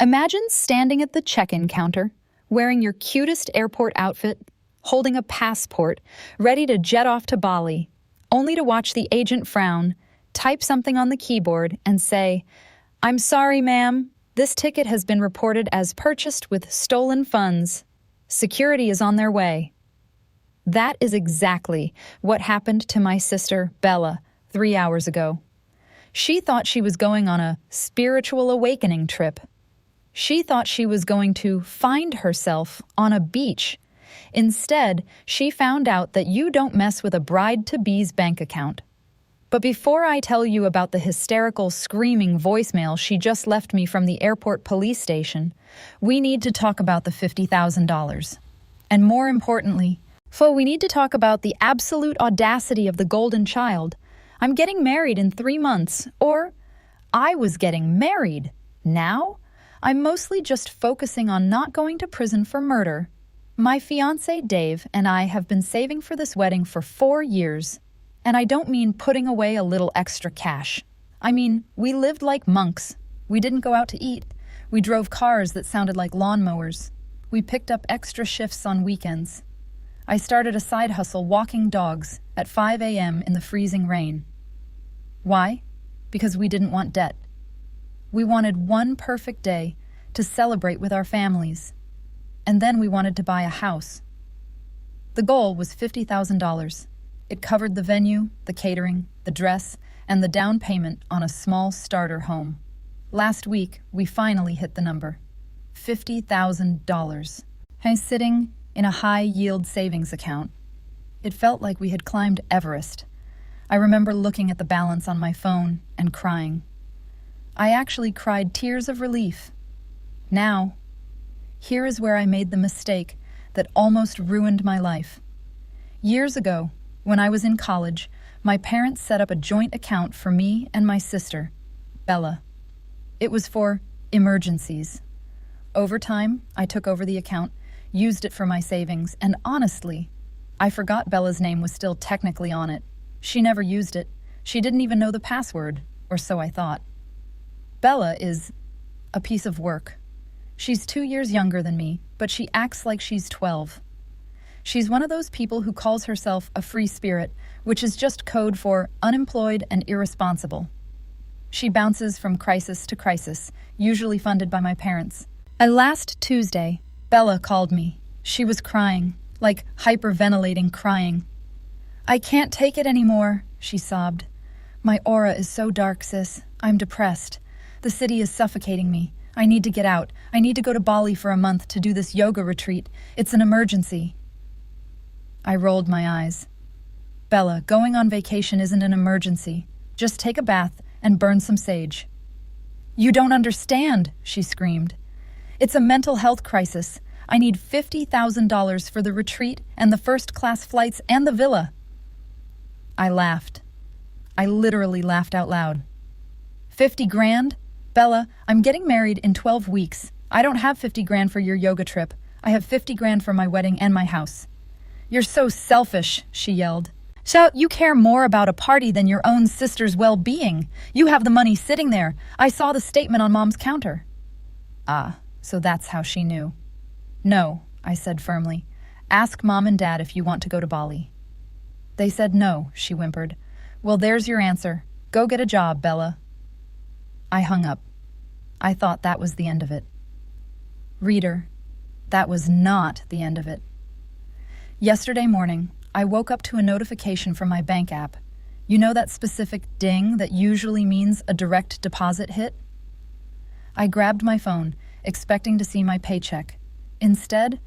Imagine standing at the check-in counter, wearing your cutest airport outfit, holding a passport, ready to jet off to Bali, only to watch the agent frown, type something on the keyboard, and say, "I'm sorry, ma'am. This ticket has been reported as purchased with stolen funds. Security is on their way." That is exactly what happened to my sister, Bella, 3 hours ago. She thought she was going on a spiritual awakening trip. She thought she was going to find herself on a beach. Instead, she found out that you don't mess with a bride-to-be's bank account. But before I tell you about the hysterical, screaming voicemail she just left me from the airport police station, we need to talk about the $50,000. And more importantly, we need to talk about the absolute audacity of the golden child. I'm getting married in 3 months, or I was getting married. Now, I'm mostly just focusing on not going to prison for murder. My fiancé, Dave, and I have been saving for this wedding for 4 years. And I don't mean putting away a little extra cash. I mean, we lived like monks. We didn't go out to eat. We drove cars that sounded like lawnmowers. We picked up extra shifts on weekends. I started a side hustle walking dogs at 5 a.m. in the freezing rain. Why? Because we didn't want debt. We wanted one perfect day to celebrate with our families. And then we wanted to buy a house. The goal was $50,000. It covered the venue, the catering, the dress, and the down payment on a small starter home. Last week, we finally hit the number. $50,000. I was sitting in a high-yield savings account. It felt like we had climbed Everest. I remember looking at the balance on my phone and crying. I actually cried tears of relief. Now, here is where I made the mistake that almost ruined my life. Years ago, when I was in college, my parents set up a joint account for me and my sister, Bella. It was for emergencies. Over time, I took over the account, used it for my savings, and honestly, I forgot Bella's name was still technically on it. She never used it. She didn't even know the password, or so I thought. Bella is a piece of work. She's 2 years younger than me, but she acts like she's 12. She's one of those people who calls herself a free spirit, which is just code for unemployed and irresponsible. She bounces from crisis to crisis, usually funded by my parents. Last Tuesday, Bella called me. She was crying, like hyperventilating crying. "I can't take it anymore," she sobbed. "My aura is so dark, sis. I'm depressed. The city is suffocating me. I need to get out. I need to go to Bali for a month to do this yoga retreat. It's an emergency." I rolled my eyes. "Bella, going on vacation isn't an emergency. Just take a bath and burn some sage." "You don't understand," she screamed. "It's a mental health crisis. I need $50,000 for the retreat and the first-class flights and the villa." I laughed. I literally laughed out loud. 50 grand? Bella, I'm getting married in 12 weeks. I don't have 50 grand for your yoga trip. I have 50 grand for my wedding and my house. "You're so selfish," she yelled. "So you care more about a party than your own sister's well-being. You have the money sitting there. I saw the statement on Mom's counter." Ah, so that's how she knew. "No," I said firmly. "Ask Mom and Dad if you want to go to Bali." "They said no," she whimpered. "Well, there's your answer. Go get a job, Bella." I hung up. I thought that was the end of it. Reader, that was not the end of it. Yesterday morning, I woke up to a notification from my bank app. You know that specific ding that usually means a direct deposit hit? I grabbed my phone, expecting to see my paycheck. Instead,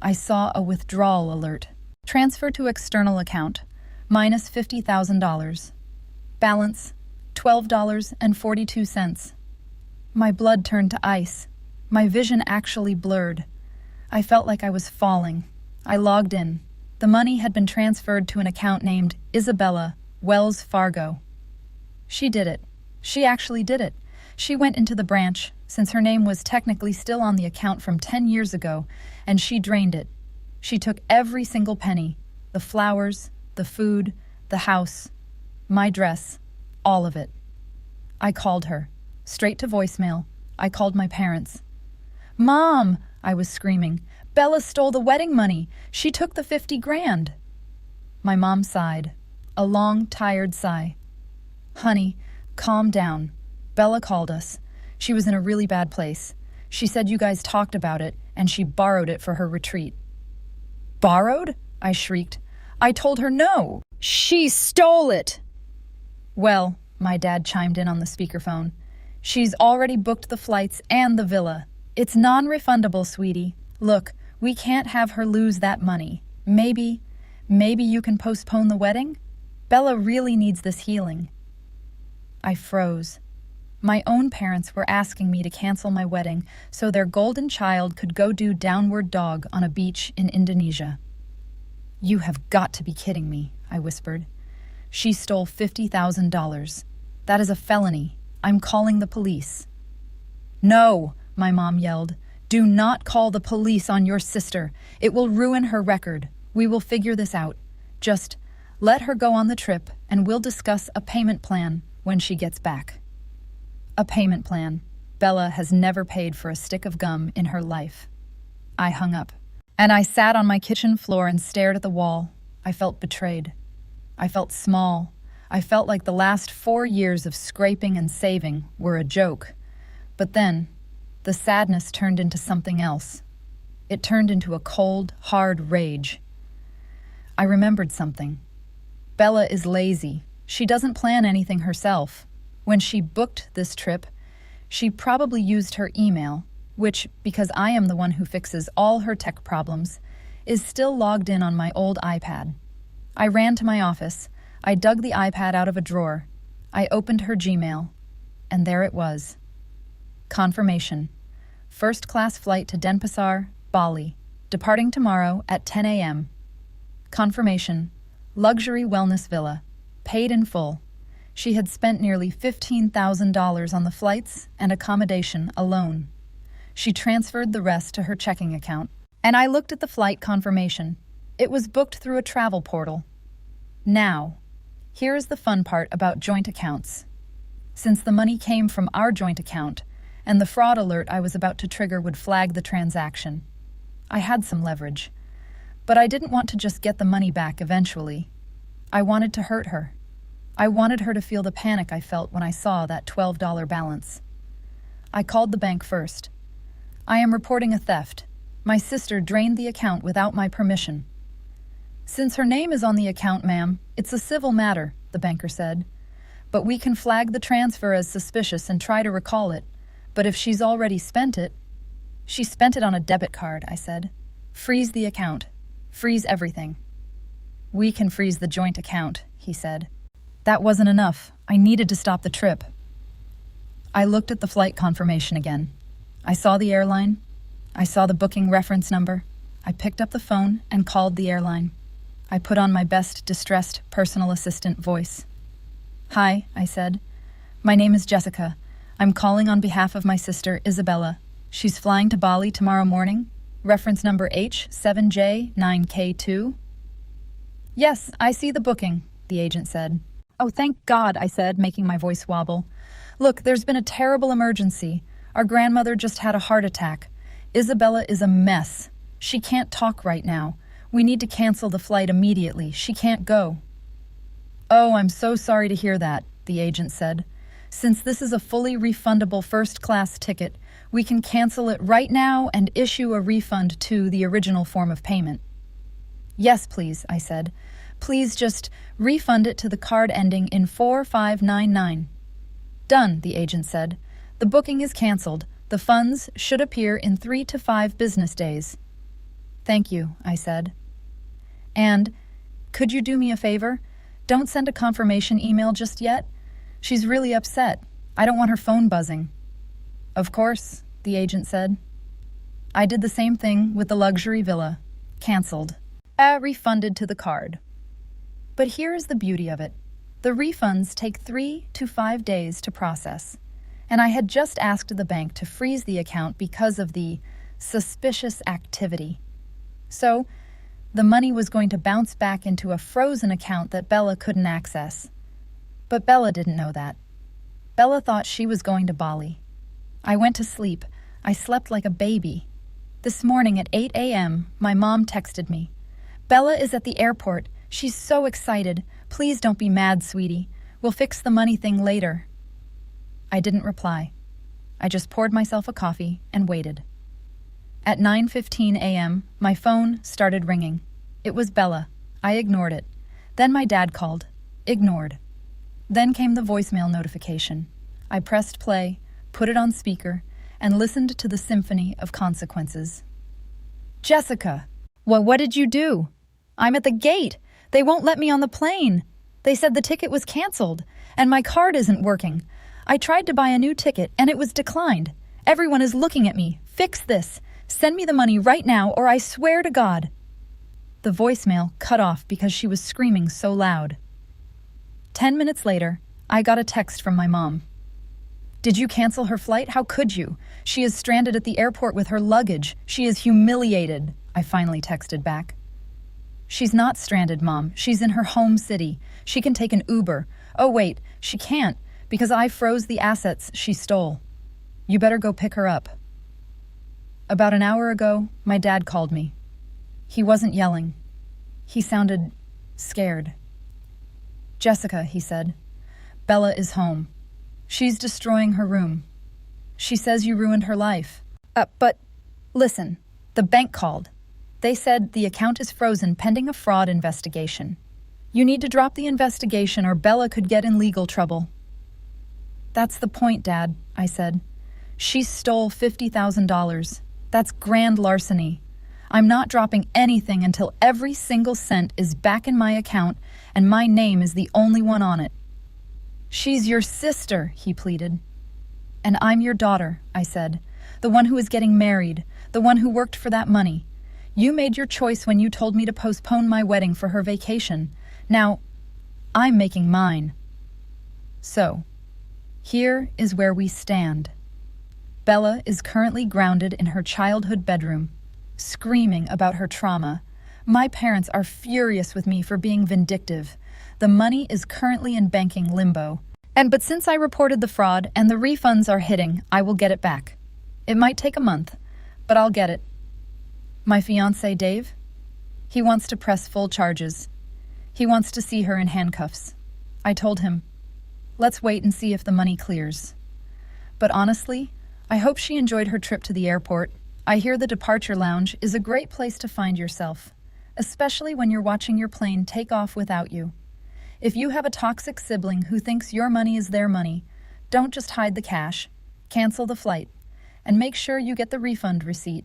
I saw a withdrawal alert. Transfer to external account, minus $50,000. Balance, $12.42. My blood turned to ice. My vision actually blurred. I felt like I was falling. I logged in. The money had been transferred to an account named Isabella, Wells Fargo. She did it. She actually did it. She went into the branch, since her name was technically still on the account from 10 years ago, and she drained it. She took every single penny, the flowers, the food, the house, my dress, all of it. I called her. Straight to voicemail. I called my parents. Mom, I was screaming. Bella stole the wedding money. She took the 50 grand. My mom sighed, a long, tired sigh. Honey, calm down. Bella called us. She was in a really bad place. She said you guys talked about it, and she borrowed it for her retreat. Borrowed? I shrieked. I told her no. She stole it. Well, my dad chimed in on the speakerphone. She's already booked the flights and the villa. It's non-refundable, sweetie. Look, we can't have her lose that money. Maybe you can postpone the wedding? Bella really needs this healing. I froze. My own parents were asking me to cancel my wedding so their golden child could go do downward dog on a beach in Indonesia. You have got to be kidding me, I whispered. She stole $50,000. That is a felony. I'm calling the police. No, my mom yelled. Do not call the police on your sister. It will ruin her record. We will figure this out. Just let her go on the trip and we'll discuss a payment plan when she gets back. A payment plan. Bella has never paid for a stick of gum in her life. I hung up, and I sat on my kitchen floor and stared at the wall. I felt betrayed. I felt small. I felt like the last 4 years of scraping and saving were a joke. But then, the sadness turned into something else. It turned into a cold, hard rage. I remembered something. Bella is lazy. She doesn't plan anything herself. When she booked this trip, she probably used her email, which, because I am the one who fixes all her tech problems, is still logged in on my old iPad. I ran to my office. I dug the iPad out of a drawer. I opened her Gmail, and there it was. Confirmation. First-class flight to Denpasar, Bali, departing tomorrow at 10 a.m. Confirmation. Luxury wellness villa, paid in full. She had spent nearly $15,000 on the flights and accommodation alone. She transferred the rest to her checking account, and I looked at the flight confirmation. It was booked through a travel portal. Now, here is the fun part about joint accounts. Since the money came from our joint account, and the fraud alert I was about to trigger would flag the transaction, I had some leverage. But I didn't want to just get the money back eventually. I wanted to hurt her. I wanted her to feel the panic I felt when I saw that $12 balance. I called the bank first. I am reporting a theft. My sister drained the account without my permission. Since her name is on the account, ma'am, it's a civil matter, the banker said. But we can flag the transfer as suspicious and try to recall it. But if she's already spent it... She spent it on a debit card, I said. Freeze the account. Freeze everything. We can freeze the joint account, he said. That wasn't enough. I needed to stop the trip. I looked at the flight confirmation again. I saw the airline. I saw the booking reference number. I picked up the phone and called the airline. I put on my best distressed personal assistant voice. Hi, I said. My name is Jessica. I'm calling on behalf of my sister, Isabella. She's flying to Bali tomorrow morning. Reference number H7J9K2. Yes, I see the booking, the agent said. Oh, thank God, I said, making my voice wobble. Look, there's been a terrible emergency. Our grandmother just had a heart attack. Isabella is a mess. She can't talk right now. We need to cancel the flight immediately. She can't go. Oh, I'm so sorry to hear that, the agent said. Since this is a fully refundable first-class ticket, we can cancel it right now and issue a refund to the original form of payment. Yes, please, I said. Please just refund it to the card ending in 4599. Done, the agent said. The booking is canceled. The funds should appear in 3 to 5 business days. Thank you, I said. And could you do me a favor? Don't send a confirmation email just yet. She's really upset. I don't want her phone buzzing. Of course, the agent said. I did the same thing with the luxury villa. Canceled. Refunded to the card. But here is the beauty of it. The refunds take 3 to 5 days to process. And I had just asked the bank to freeze the account because of the suspicious activity. So, the money was going to bounce back into a frozen account that Bella couldn't access. But Bella didn't know that. Bella thought she was going to Bali. I went to sleep. I slept like a baby. This morning at 8 a.m., my mom texted me. Bella is at the airport. She's so excited. Please don't be mad, sweetie. We'll fix the money thing later. I didn't reply. I just poured myself a coffee and waited. At 9:15 a.m., my phone started ringing. It was Bella. I ignored it. Then my dad called. Ignored. Then came the voicemail notification. I pressed play, put it on speaker, and listened to the symphony of consequences. Jessica! Well, what did you do? I'm at the gate. They won't let me on the plane. They said the ticket was canceled, and my card isn't working. I tried to buy a new ticket, and it was declined. Everyone is looking at me. Fix this. Send me the money right now, or I swear to God. The voicemail cut off because she was screaming so loud. 10 minutes later, I got a text from my mom. Did you cancel her flight? How could you? She is stranded at the airport with her luggage. She is humiliated, I finally texted back. She's not stranded, Mom. She's in her home city. She can take an Uber. Oh, wait, she can't, because I froze the assets she stole. You better go pick her up. About an hour ago, my dad called me. He wasn't yelling. He sounded scared. Jessica, he said, Bella is home. She's destroying her room. She says you ruined her life. But listen, the bank called. They said the account is frozen pending a fraud investigation. You need to drop the investigation or Bella could get in legal trouble. That's the point, Dad, I said. She stole $50,000. That's grand larceny. I'm not dropping anything until every single cent is back in my account and my name is the only one on it. She's your sister, he pleaded. And I'm your daughter, I said. The one who is getting married, the one who worked for that money. You made your choice when you told me to postpone my wedding for her vacation. Now, I'm making mine. So, here is where we stand. Bella is currently grounded in her childhood bedroom, screaming about her trauma. My parents are furious with me for being vindictive. The money is currently in banking limbo. But since I reported the fraud and the refunds are hitting, I will get it back. It might take a month, but I'll get it. My fiancé, Dave, he wants to press full charges. He wants to see her in handcuffs. I told him, let's wait and see if the money clears. But honestly, I hope she enjoyed her trip to the airport. I hear the departure lounge is a great place to find yourself, especially when you're watching your plane take off without you. If you have a toxic sibling who thinks your money is their money, don't just hide the cash, cancel the flight, and make sure you get the refund receipt.